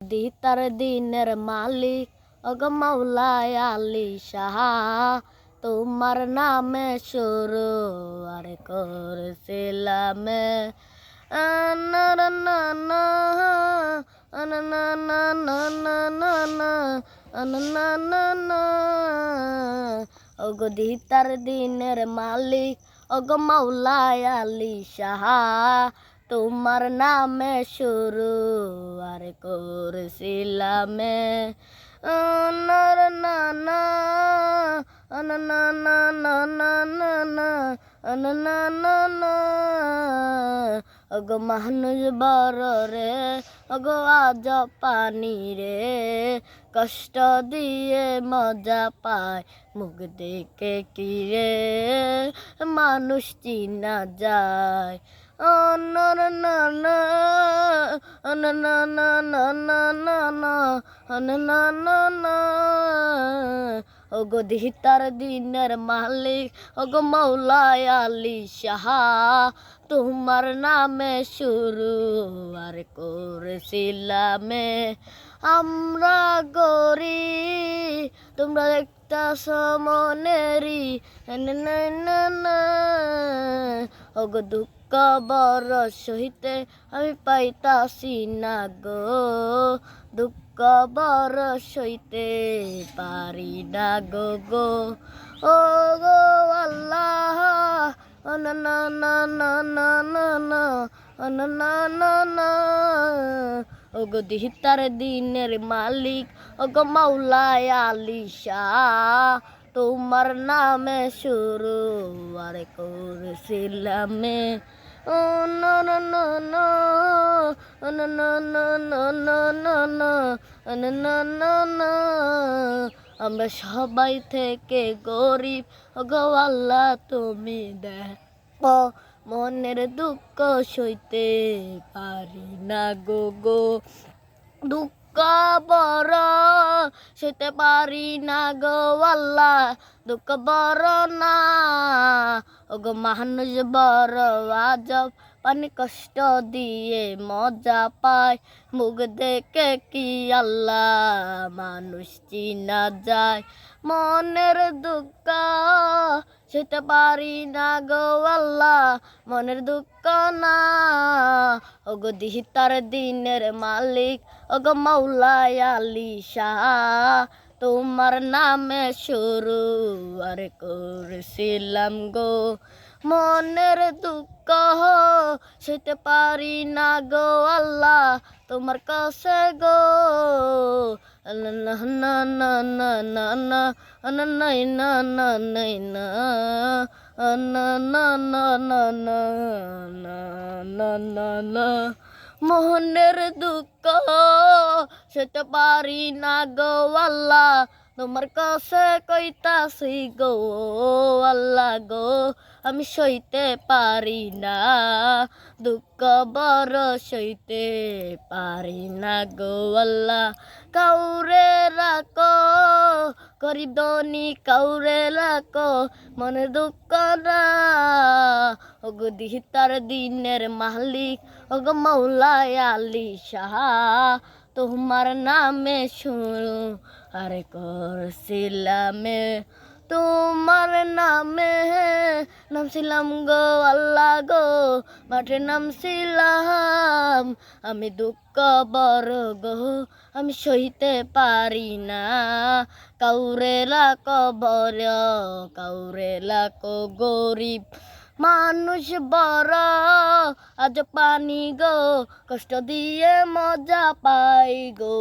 দিতার দিনের মালিক ওগো মাওলায় আলী শাহ, তোমার নামে শুরু আর করছিলাম না না না না না না না না না না না না। ওগো দিতার দিনের মালিক ওগো মাওলায় আলী শাহ, তোমার নামে শুরু আর করছিলাম না না না না না না না না না না না না। ওগো মানুষ বড় রে ওগো আজ পানি রে, কষ্ট দিয়ে মজা পায় মুখ দেখে কি রে মানুষ চিনা যায়। ও না না না না না না না না না না না না না না। ওগো দিতার দিনের মালিক ওগো মাওলায় আলী শাহ, তোমার নামে শুরু আর করছিলাম আমরা গরি, তোমরা একটা সমনেরি ওগো দুঃখ বড় সহিতে আমি পাইতাছি না গো, দুঃখ বড় সইতে পারি না গো গো। ও গো আল্লাহ না না না না না না না না না না না। ওগো দিতার দিনের মালিক ওগো মাওলায় আলী শাহ, তোমার নামে শুরু আর করছিলাম ও না না না না না না না না না না না না না না। আমরা সবাই থেকে গরিব ওগো আল্লাহ তুমি দেখো, মনের দুঃখ সইতে পারি না গো গো, দুঃখ বড় সইতে পারি না গো আল্লাহ, দুঃখ বড় না ওগো মানুষ বড় আজব, পানি কষ্ট দিয়ে মজা পায় মুখ দেখে কি আল্লাহ মানুষ চিনা যায়। মনের দুঃখ সইতে পারি না গো আল্লাহ, মনের দুঃখ না ওগো দিতার দিনের মালিক ওগো মাওলায় আলী শাহ, তোমার নামে শুরু আর করছিলাম গো। মনের দুঃখ সইতে পারি না গো আল্লাহ, তোমার কাছে গো না না না না না না না না না না না না। মোহনের দুঃখ সইতে পারি না গো আল্লাহ, তোমার কাছে কইতাছি গো আল্লাহ গো, আমি সইতে পারি না দুঃখ বড় সইতে পারি না গো আল্লাহ। কাউরে রাখো গরিব ধনী কাউরে রাখো মনে দুঃখ না, ওগো দিতার দিনের মালিক ওগো মাওলায় আলী শাহ, তোমার নামে শুরু আর করছিলাম তোমার নামে নামছিলাম গো আল্লাহ গো, মাঠে নামছিলাম আমি দুঃখ বড় গো আমি সইতে পারি না, কাউরে লাকো বড় কাউরে লাকো গরিব মানুষ বড় আজ পানি গো কষ্ট দিয়ে মজা পাই গো।